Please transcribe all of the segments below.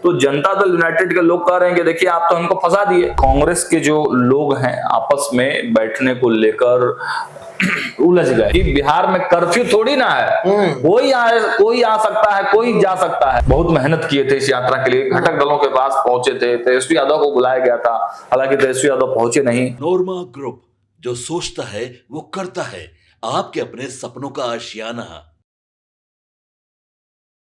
तो जनता दल यूनाइटेड के लोग कह रहे हैं कि देखिए आप तो हमको फंसा दिए। कांग्रेस के जो लोग हैं आपस में बैठने को लेकर उलझ गए कि बिहार में कर्फ्यू थोड़ी ना है, कोई आ सकता है, कोई जा सकता है। बहुत मेहनत किए थे इस यात्रा के लिए, घटक दलों के पास पहुंचे थे, तेजस्वी यादव को बुलाया गया था, हालांकि तेजस्वी यादव पहुंचे नहीं। नोरमा ग्रुप, जो सोचता है वो करता है, आपके अपने सपनों का आशियाना।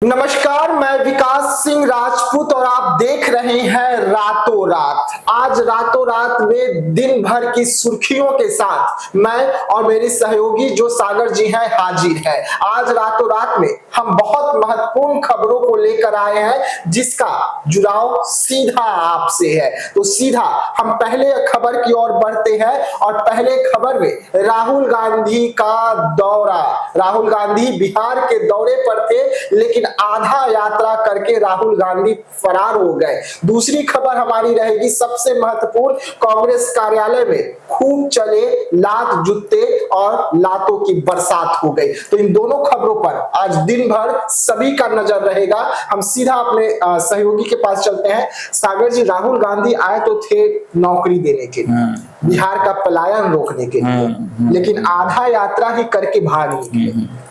नमस्कार, मैं विकास सिंह राजपूत और आप देख रहे हैं रातों रात। आज रातों रात में दिन भर की सुर्खियों के साथ मैं और मेरी सहयोगी जो सागर जी हैं हाजिर है। आज रातों रात में हम बहुत महत्वपूर्ण खबरों को लेकर आए हैं जिसका जुड़ाव सीधा आपसे है। तो सीधा हम पहले खबर की ओर बढ़ते हैं और पहले खबर में राहुल गांधी का दौरा। राहुल गांधी बिहार के दौरे पर थे, लेकिन आधा यात्रा करके राहुल गांधी फरार हो गए। दूसरी खबर हमारी रहेगी सबसे महत्वपूर्ण, कांग्रेस कार्यालय में खूब चले लात जूते और लातों की बरसात हो गई। तो इन दोनों खबरों पर आज दिन भर सभी का नजर रहेगा। हम सीधा अपने सहयोगी के पास चलते हैं। सागर जी, राहुल गांधी आए तो थे नौकरी देने के लिए, बिहार का पलायन रोकने के लिए, लेकिन आधा यात्रा ही करके भाग निकले।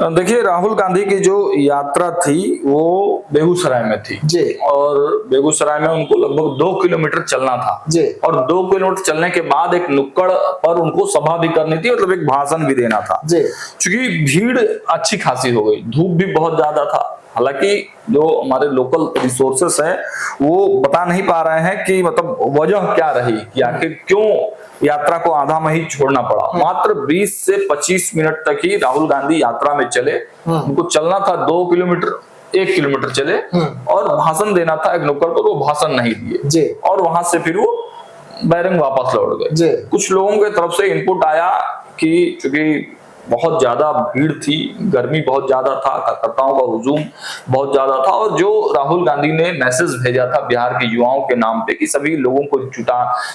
देखिए, राहुल गांधी की जो यात्रा थी वो बेगूसराय में थी जी, और बेगूसराय में उनको लगभग 2 किलोमीटर चलना था जी, और 2 किलोमीटर चलने के बाद एक नुक्कड़ पर उनको सभा भी करनी थी, मतलब एक भाषण भी देना था जी। क्योंकि भीड़ अच्छी खासी हो गई, धूप भी बहुत ज्यादा था। हालांकि जो हमारे लोकल रिसोर्सेस है वो बता नहीं पा रहे हैं कि मतलब वजह क्या रही कि आखिर क्यों यात्रा को आधा में ही छोड़ना पड़ा। मात्र 20 से 25 मिनट तक ही राहुल गांधी यात्रा में चले। उनको चलना था 2 किलोमीटर, 1 किलोमीटर चले और भाषण देना था एक नुक्कड़ पर, वो भाषण नहीं दिए और वहां से फिर वो बैरंग वापस लौट गए। कुछ लोगों की तरफ से इनपुट आया कि चूंकि बहुत ज्यादा भीड़ थी, गर्मी बहुत ज्यादा था, कार्यकर्ताओं का हुजूम बहुत ज्यादा था और जो राहुल गांधी ने मैसेज भेजा था बिहार के युवाओं के नाम पे कि सभी लोगों को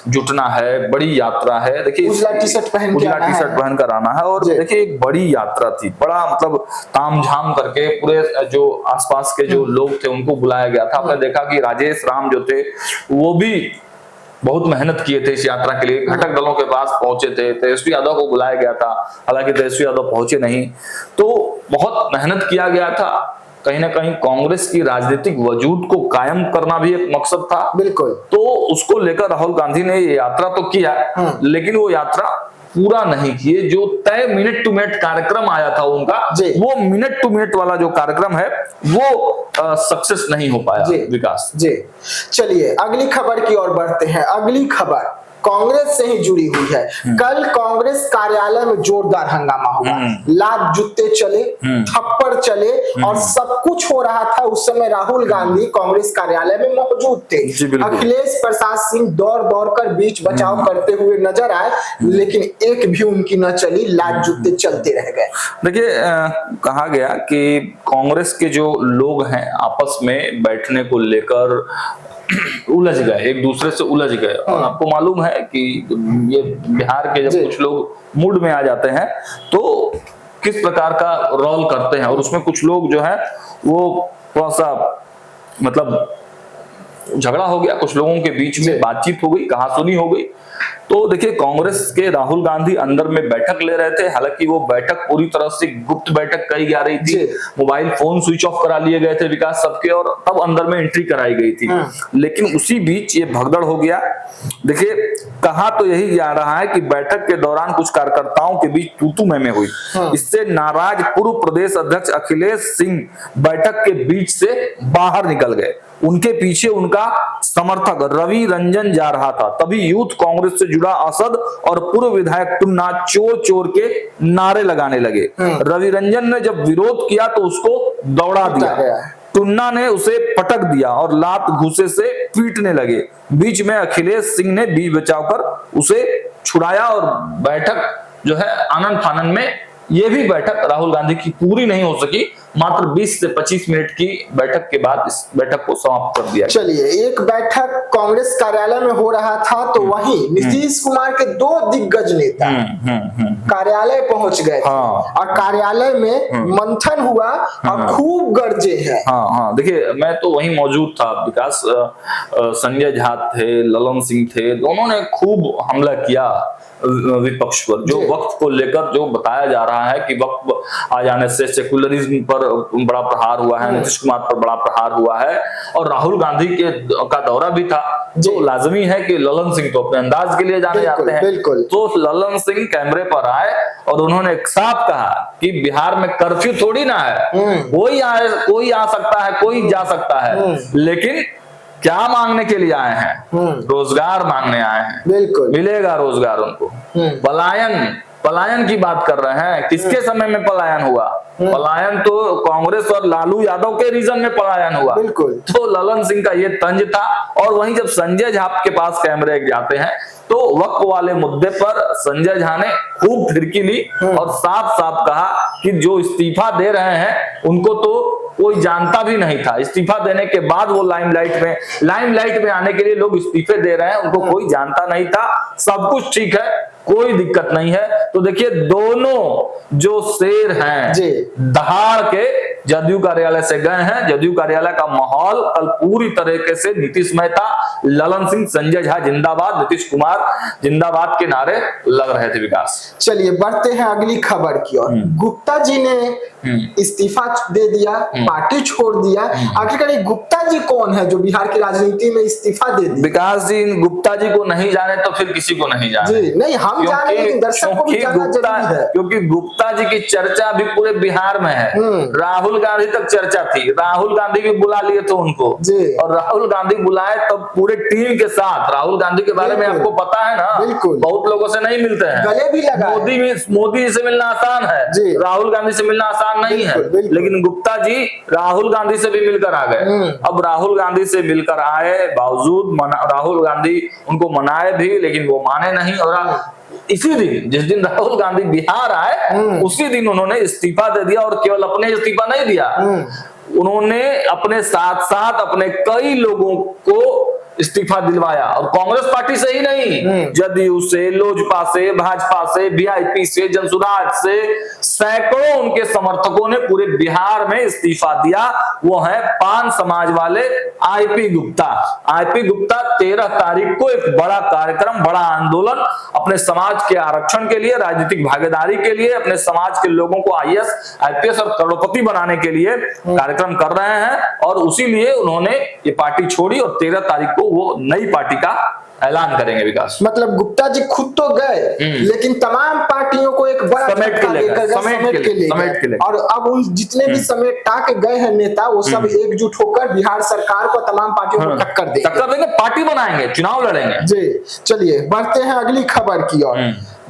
जुटना है, बड़ी यात्रा है। देखिए, उजला टी शर्ट पहन कर आना है और देखिए एक बड़ी यात्रा थी, बड़ा मतलब तामझाम करके पूरे जो आसपास के जो लोग थे उनको बुलाया गया था। आपने देखा कि राजेश राम जो थे वो भी बहुत मेहनत किए थे इस यात्रा के लिए, घटक दलों के पास पहुंचे थे, तेजस्वी यादव को बुलाया गया था, हालांकि तेजस्वी यादव पहुंचे नहीं। तो बहुत मेहनत किया गया था। कहीं ना कहीं कांग्रेस की राजनीतिक वजूद को कायम करना भी एक मकसद था। बिल्कुल। तो उसको लेकर राहुल गांधी ने ये यात्रा तो किया, लेकिन वो यात्रा पूरा नहीं किए। जो तय मिनट टू मिनट कार्यक्रम आया था उनका, वो मिनट टू मिनट वाला जो कार्यक्रम है वो सक्सेस नहीं हो पाया। विकास जी, चलिए अगली खबर की ओर बढ़ते हैं। अगली खबर कांग्रेस से ही जुड़ी हुई है। कल कांग्रेस कार्यालय में जोरदार हंगामा हुआ, लात जूते चले, थप्पड़ चले और सब कुछ हो रहा था। उस समय राहुल गांधी कांग्रेस कार्यालय में मौजूद थे। अखिलेश प्रसाद सिंह दौड़ दौड़ कर बीच बचाव करते हुए नजर आए, लेकिन एक भी उनकी न चली, लात जूते चलते रह गए। देखिए, कहा गया कि कांग्रेस के जो लोग हैं आपस में बैठने को लेकर उलझ गए, एक दूसरे से उलझ गए। और आपको मालूम है कि ये बिहार के जब कुछ लोग मूड में आ जाते हैं तो किस प्रकार का रोल करते हैं, और उसमें कुछ लोग जो है वो थोड़ा सा मतलब झगड़ा हो गया, कुछ लोगों के बीच में बातचीत हो गई, कहासुनी हो गई। तो देखिए, कांग्रेस के राहुल गांधी अंदर में बैठक ले रहे थे, हालांकि वो बैठक पूरी तरह से गुप्त बैठक कही जा रही थी। मोबाइल फोन स्विच ऑफ करा लिए गए थे विकास सबके, और तब अंदर में एंट्री कराई गई थी। लेकिन उसी बीच ये भगदड़ हो गया। देखिए, कहा तो यही जा रहा है कि बैठक के दौरान कुछ कार्यकर्ताओं के बीच तू-तू मैं हुई। इससे नाराज पूर्व प्रदेश अध्यक्ष अखिलेश सिंह बैठक के बीच से बाहर निकल गए। उनके पीछे उनका समर्थक रवि रंजन जा रहा था। तभी यूथ कांग्रेस से जुड़ा असद और पूर्व विधायक टुन्ना चोर चोर के नारे लगाने लगे। रवि रंजन ने जब विरोध किया तो उसको दौड़ा दिया, टुन्ना ने उसे पटक दिया और लात घूसे से पीटने लगे। बीच में अखिलेश सिंह ने बीच बचाव कर उसे छुड़ाया और बैठक जो है आनन फानन में, ये भी बैठक राहुल गांधी की पूरी नहीं हो सकी। मात्र 20 से 25 मिनट की बैठक के बाद इस बैठक को समाप्त कर दिया। चलिए, एक बैठक कांग्रेस कार्यालय में हो रहा था तो वहीं नीतीश कुमार के 2 दिग्गज नेता कार्यालय पहुंच गए थे। हाँ। और कार्यालय में मंथन हुआ और खूब गरजे हैं। हाँ, देखिए मैं तो वहीं मौजूद था विकास। संजय झा थे, ललन सिंह थे, दोनों ने खूब हमला किया विपक्ष पर। जो वक्त को लेकर जो बताया जा रहा है कि वक्त आ जाने से सेकुलरिज्म पर बड़ा प्रहार हुआ है, नीतीश कुमार पर बड़ा प्रहार हुआ है, और राहुल गांधी का दौरा भी था। जो लाजमी है कि ललन सिंह तो अपने अंदाज के लिए जाने जाते हैं, तो ललन सिंह कैमरे पर आए और उन्होंने साफ कहा कि बिहार में कर्फ्यू थोड़ी ना है, कोई आ सकता है, कोई जा सकता है, लेकिन क्या मांगने के लिए आए हैं? रोजगार मांगने आए हैं। बिल्कुल मिलेगा रोजगार उनको। पलायन की बात कर रहे हैं। किसके समय में पलायन हुआ? पलायन तो कांग्रेस और लालू यादव के रीजन में पलायन हुआ। बिल्कुल। तो ललन सिंह का ये तंज था। और वहीं जब संजय झा के पास कैमरे जाते हैं तो वक्त वाले मुद्दे पर संजय झा ने खूब फिरकी ली और साफ साफ कहा कि जो इस्तीफा दे रहे हैं उनको तो कोई जानता भी नहीं था। इस्तीफा देने के बाद वो लाइमलाइट में आने के लिए लोग इस्तीफे दे रहे हैं, उनको कोई जानता नहीं था। सब कुछ ठीक है, कोई दिक्कत नहीं है। तो देखिए, दोनों जो शेर हैं दहाड़ के जदयू कार्यालय से गए हैं। जदयू कार्यालय का माहौल कल पूरी तरीके से नीतीशमय था। ललन सिंह, संजय झा जिंदाबाद, नीतीश कुमार जिंदाबाद के नारे लग रहे थे। विकास, चलिए बढ़ते हैं अगली खबर की ओर। गुप्ता जी ने इस्तीफा दे दिया, पार्टी छोड़ दिया। आखिरकार ये गुप्ता जी कौन है जो बिहार की राजनीति में इस्तीफा दे दिया? विकास जी, गुप्ता जी को नहीं जाने तो फिर किसी को नहीं जाने। नहीं, हम जाने, लेकिन दर्शक को भी जानना जरूरी है। क्योंकि गुप्ता जी की चर्चा भी पूरे बिहार में है। राहुल गांधी तक चर्चा थी, राहुल गांधी भी बुला लिए थे उनको, और राहुल गांधी बुलाए तब पूरे टीम के साथ। राहुल गांधी के बारे में आपको पता है ना, बहुत लोगों से नहीं मिलते हैं, गले भी लगा। मोदी से मिलना आसान है, राहुल गांधी से मिलना आसान नहीं है। लेकिन गुप्ता जी राहुल गांधी से भी मिलकर आ गए। अब राहुल गांधी से मिलकर आए बावजूद राहुल गांधी उनको मनाए भी, लेकिन वो माने नहीं। और इसी दिन, जिस दिन राहुल गांधी बिहार आए, उसी दिन उन्होंने इस्तीफा दे दिया। और केवल अपने इस्तीफा नहीं दिया, उन्होंने अपने साथ साथ अपने कई लोगों को इस्तीफा दिलवाया। और कांग्रेस पार्टी से ही नहीं, जदयू से, लोजपा से, भाजपा से, वीआईपी से, जनसुराज से सैकड़ों उनके समर्थकों ने पूरे बिहार में इस्तीफा दिया। वो है पान समाज वाले आईपी गुप्ता। आईपी गुप्ता 13 तारीख को एक बड़ा कार्यक्रम, बड़ा आंदोलन अपने समाज के आरक्षण के लिए, राजनीतिक भागीदारी के लिए, अपने समाज के लोगों को आईएएस, आईपीएस और करोड़पति बनाने के लिए कार्यक्रम कर रहे हैं। और उसी लिए उन्होंने ये पार्टी छोड़ी और 13 तारीख को वो नई पार्टी का ऐलान करेंगे। विकास, मतलब गुप्ता जी खुद तो गए, लेकिन तमाम पार्टियों को एक बड़ा समेट के ले। और अब उन जितने भी समेटा के गए हैं नेता, वो सब एकजुट होकर बिहार सरकार को, तमाम पार्टियों को टक्कर देंगे, पार्टी बनाएंगे, चुनाव लड़ेंगे। जी, चलिए बढ़ते हैं अगली खबर की ओर।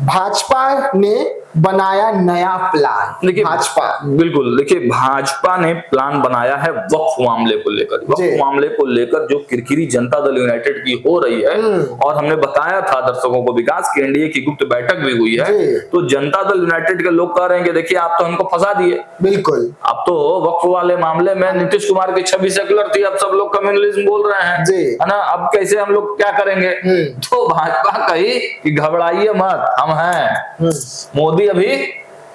भाजपा ने बनाया नया प्लान। देखिए, भाजपा, बिल्कुल, देखिए भाजपा ने प्लान बनाया है वक्फ मामले को लेकर। वक्फ मामले को लेकर जो किरकिरी जनता दल यूनाइटेड की हो रही है, और हमने बताया था दर्शकों को विकास की एनडीए की गुप्त बैठक भी हुई है, तो जनता दल यूनाइटेड के लोग कह रहे हैं कि देखिए आप तो हमको फंसा दिए। बिल्कुल, अब तो वक्फ वाले मामले में नीतीश कुमार की छवि सेकुलर थी, अब सब लोग कम्युनलिज्म बोल रहे हैं, है ना। अब कैसे हम लोग क्या करेंगे? तो भाजपा कही कि घबराइए मत, हम हैं, मोदी अभी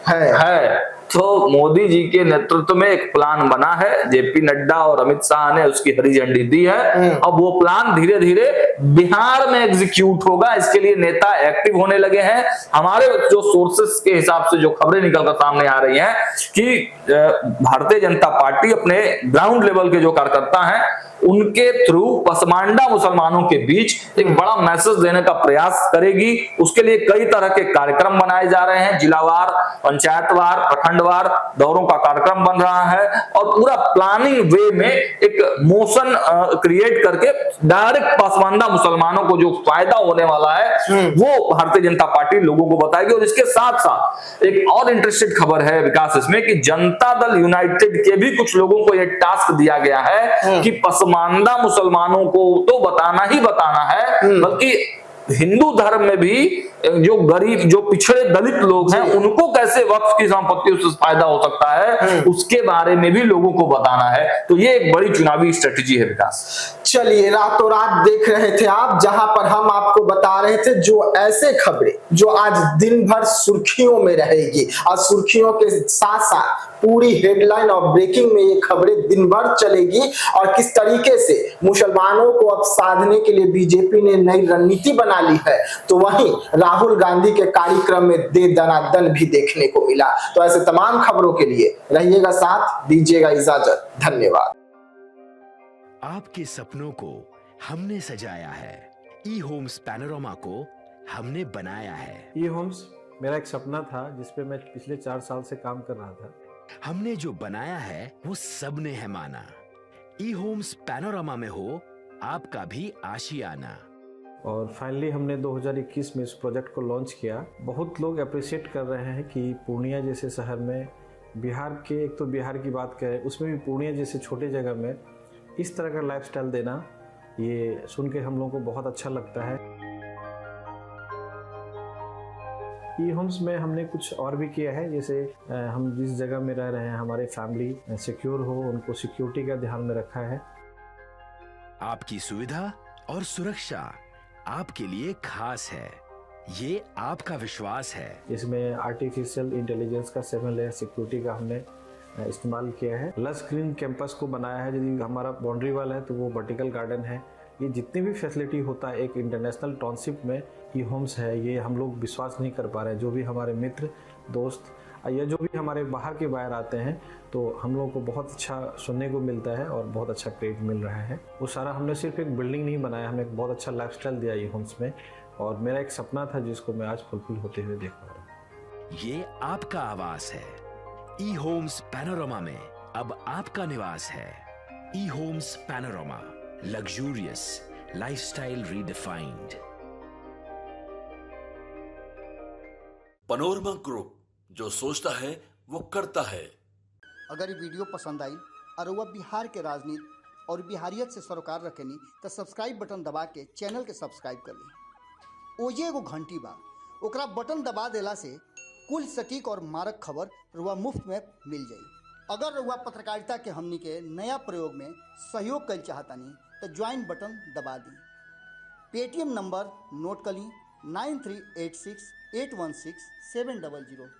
है। तो मोदी जी के नेतृत्व में एक प्लान बना है, जेपी नड्डा और अमित शाह ने उसकी हरी झंडी दी है। अब वो प्लान धीरे धीरे बिहार में एग्जीक्यूट होगा। इसके लिए नेता एक्टिव होने लगे हैं। हमारे जो सोर्सेस के हिसाब से जो खबरें निकलकर सामने आ रही हैं कि भारतीय जनता पार्टी अपने ग्राउंड लेवल के जो कार्यकर्ता हैं उनके थ्रू पसमांडा मुसलमानों के बीच एक बड़ा मैसेज देने का प्रयास करेगी। उसके लिए कई तरह के कार्यक्रम बनाए जा रहे हैं, जिलावार, पंचायतवार, प्रखंडवार दौरों का कार्यक्रम बन रहा है, और पूरा प्लानिंग वे में एक मोशन क्रिएट करके डायरेक्ट पसमांडा मुसलमानों को जो फायदा होने वाला है वो भारतीय जनता पार्टी लोगों को बताएगी। और इसके साथ साथ एक और इंटरेस्टेड खबर है विकास इसमें कि जनता दल यूनाइटेड के भी कुछ लोगों को यह टास्क दिया गया है कि पसमांदा मुसलमानों को तो बताना ही बताना है, बल्कि हिंदू धर्म में भी जो गरीब, जो पिछड़े दलित लोग हैं, उनको कैसे वक्फ की संपत्ति से फायदा हो सकता है, उसके बारे में भी लोगों को बताना है। तो ये एक बड़ी चुनावी स्ट्रेटेजी है विकास। चलिए, रातों रात देख रहे थे आप, जहां पर हम आपको बता रहे थे जो ऐसे खबरें जो आज दिन भर सुर्खियों में रहेगी, और सुर्खियों के साथ साथ पूरी हेडलाइन और ब्रेकिंग में ये खबरें दिन भर चलेगी, और किस तरीके से मुसलमानों को अब साधने के लिए बीजेपी ने नई रणनीति बना ली है। तो वहीं राहुल गांधी के कार्यक्रम में दे दनादन भी देखने को मिला। तो ऐसे तमाम खबरों के लिए रहिएगा साथ, दीजिएगा इजाजत। धन्यवाद। आपके सपनों को हमने सजाया है, ई होम्स पैनोरामा को हमने बनाया है। ई होम्स मेरा एक सपना था जिसपे मैं पिछले 4 साल से काम कर रहा था। हमने जो बनाया है वो सबने है माना। ई होम्स पैनोरामा में हो आपका भी आशियाना। और फाइनली हमने 2021 में इस प्रोजेक्ट को लॉन्च किया। बहुत लोग अप्रिशिएट कर रहे हैं कि पूर्णिया जैसे शहर में, बिहार के, एक तो बिहार की बात करें उसमें भी पूर्णिया जैसे छोटे जगह में इस तरह का लाइफस्टाइल देना, ये सुन के हम लोगों को बहुत अच्छा लगता है। ई होम्स में हमने कुछ और भी किया है, जैसे हम जिस जगह में रह रहे हैं हमारे फैमिली सिक्योर हो, उनको सिक्योरिटी का ध्यान में रखा है। आपकी सुविधा और सुरक्षा आपके लिए खास है, ये आपका विश्वास है। इसमें आर्टिफिशियल इंटेलिजेंस का 7 लेयर सिक्योरिटी का हमने इस्तेमाल किया है। लस ग्रीन कैंपस को बनाया है। यदि हमारा बाउंड्री वाल है तो वो वर्टिकल गार्डन है। ये जितनी भी फैसिलिटी होता है एक इंटरनेशनल टाउनशिप में, ई होम्स है, ये हम लोग विश्वास नहीं कर पा रहे हैं। जो भी हमारे मित्र दोस्त या जो भी हमारे बाहर के बाहर आते हैं, तो हम लोगों को बहुत अच्छा सुनने को मिलता है और बहुत अच्छा क्रेडिट मिल रहा है। वो सारा हमने सिर्फ एक बिल्डिंग नहीं बनाया, हमने एक बहुत अच्छा लाइफस्टाइल दिया ई होम्स में, और मेरा एक सपना था जिसको मैं आज फुलफिल होते हुए देख पा रहा हूँ। ये आपका आवास है। ई होम्स पैनोरामा में अब आपका निवास है। E homes Panorama, luxurious lifestyle redefined. Panorama group, जो सोचता है वो करता है। अगर ये वीडियो पसंद आई और वह बिहार के राजनीति और बिहारियत से सरोकार रखेनी तो सब्सक्राइब बटन दबा के चैनल के सब्सक्राइब कर ली। ओजे एगो घंटी बा, ओकरा बटन दबा देला से कुल सटीक और मारक खबर रुआ मुफ्त में मिल जाई। अगर रुआ पत्रकारिता के हमनी के नया प्रयोग में सहयोग कर चाहतानी तो ज्वाइन बटन दबा दी। पेटीएम नंबर नोट कर ली 9386816700।